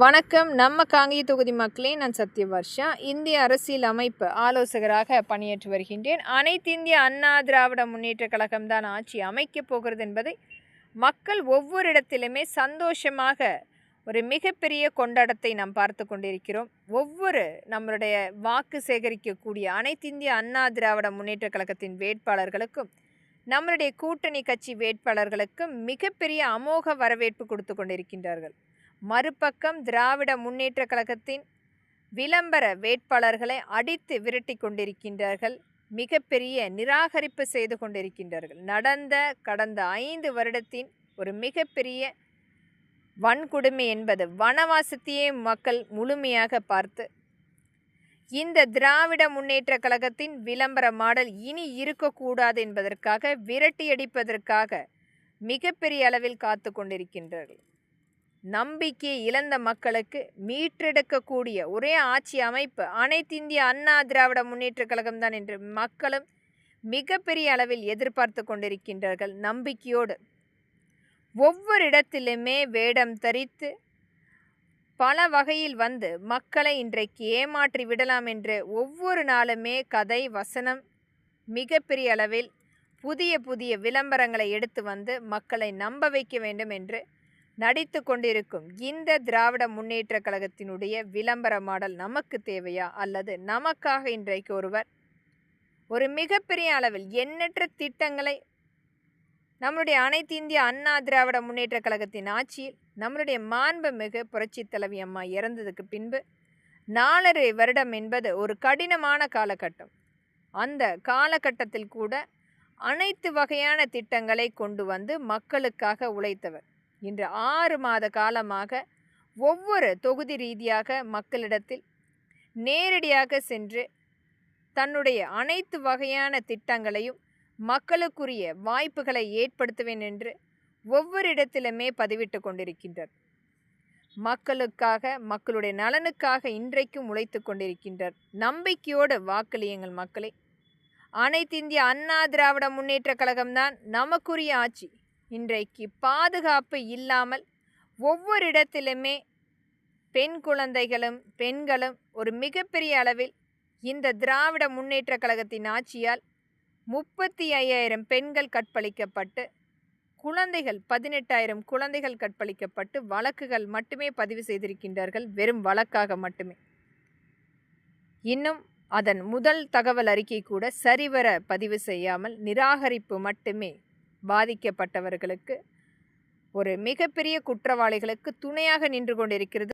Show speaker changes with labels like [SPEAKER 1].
[SPEAKER 1] வணக்கம். நம்ம காங்கேய தொகுதி மக்களே, நான் சத்யவர்ஷா. இந்திய அரசியல் அமைப்பு ஆலோசகராக பணியாற்றி வருகின்றேன். அனைத்து இந்திய அண்ணா திராவிட முன்னேற்ற கழகம் தான் ஆட்சி அமைக்கப் போகிறது என்பதை மக்கள் ஒவ்வொரு இடத்திலுமே சந்தோஷமாக ஒரு மிகப்பெரிய கொண்டாட்டத்தை நாம் பார்த்து கொண்டிருக்கிறோம். ஒவ்வொரு நம்மளுடைய வாக்கு சேகரிக்கக்கூடிய அனைத்து இந்திய அண்ணா திராவிட முன்னேற்ற கழகத்தின் வேட்பாளர்களுக்கும் நம்மளுடைய கூட்டணி கட்சி வேட்பாளர்களுக்கும் மிகப்பெரிய அமோக வரவேற்பு கொடுத்து கொண்டிருக்கின்றார்கள். மறுபக்கம் திராவிட முன்னேற்ற கழகத்தின் விளம்பர வேட்பாளர்களை அடித்து விரட்டி கொண்டிருக்கின்றார்கள். மிகப்பெரிய நிராகரிப்பு செய்து கொண்டிருக்கின்றார்கள். கடந்த 5 வருடத்தின் ஒரு மிகப்பெரிய வன்கொடுமை என்பது வனவாசத்தையே மக்கள் முழுமையாக பார்த்து இந்த திராவிட முன்னேற்ற கழகத்தின் விளம்பர மாடல் இனி இருக்கக்கூடாது என்பதற்காக விரட்டியடிப்பதற்காக மிகப்பெரிய அளவில் காத்து கொண்டிருக்கின்றார்கள். நம்பிக்கையை இழந்த மக்களுக்கு மீட்டெடுக்கக்கூடிய ஒரே ஆட்சி அமைப்பு அனைத்து இந்திய அண்ணா திராவிட முன்னேற்ற கழகம்தான் என்று மக்களும் மிகப்பெரிய அளவில் எதிர்பார்த்து கொண்டிருக்கின்றார்கள். நம்பிக்கையோடு ஒவ்வொரு இடத்திலுமே வேடம் தரித்து பல வகையில் வந்து மக்களை இன்றைக்கு ஏமாற்றி விடலாம் என்று ஒவ்வொரு நாளுமே கதை வசனம் மிகப்பெரிய அளவில் புதிய விளம்பரங்களை எடுத்து வந்து மக்களை நம்ப வைக்க வேண்டும் என்று நடித்து கொண்டிருக்கும் இந்த திராவிட முன்னேற்ற கழகத்தினுடைய விளம்பர மாடல் நமக்கு தேவையா, அல்லது நமக்காக இன்றைக்கு ஒருவர் ஒரு மிகப்பெரிய அளவில் எண்ணற்ற திட்டங்களை நம்முடைய அனைத்து இந்திய அண்ணா திராவிட முன்னேற்ற கழகத்தின் ஆட்சியில் நம்மளுடைய மாண்புமிகு புரட்சி தலைவி அம்மா இறந்ததுக்கு பின்பு 4.5 வருடம் என்பது ஒரு கடினமான காலகட்டம். அந்த காலகட்டத்தில் கூட அனைத்து வகையான திட்டங்களை கொண்டு வந்து மக்களுக்காக உழைத்தவர். இன்று 6 மாத காலமாக ஒவ்வொரு தொகுதி ரீதியாக மக்களிடத்தில் நேரடியாக சென்று தன்னுடைய அனைத்து வகையான திட்டங்களையும் மக்களுக்குரிய வாய்ப்புகளை ஏற்படுத்துவேன் என்று ஒவ்வொரு இடத்திலுமே பதிவிட்டு கொண்டிருக்கின்றார். மக்களுக்காக, மக்களுடைய நலனுக்காக இன்றைக்கும் உழைத்து கொண்டிருக்கின்றார். நம்பிக்கையோடு வாக்களியுங்கள் மக்களே. அனைத்து இந்திய அண்ணா திராவிட முன்னேற்ற கழகம்தான் நமக்குரிய ஆட்சி. இன்றைக்கு பாதுகாப்பு இல்லாமல் ஒவ்வொரு இடத்திலுமே பெண் குழந்தைகளும் பெண்களும் ஒரு மிகப்பெரிய அளவில் இந்த திராவிட முன்னேற்ற கழகத்தின் ஆட்சியால் 35,000 பெண்கள் கற்பழிக்கப்பட்டு, குழந்தைகள் 18,000 குழந்தைகள் கற்பழிக்கப்பட்டு வழக்குகள் மட்டுமே பதிவு செய்திருக்கின்றார்கள். வெறும் வழக்காக மட்டுமே. இன்னும் அதன் முதல் தகவல் அறிக்கை கூட சரிவர பதிவு செய்யாமல் நிராகரிப்பு மட்டுமே பாதிக்கப்பட்டவர்களுக்கு, ஒரு மிகப்பெரிய குற்றவாளிகளுக்கு துணையாக நின்று கொண்டிருக்கிறது.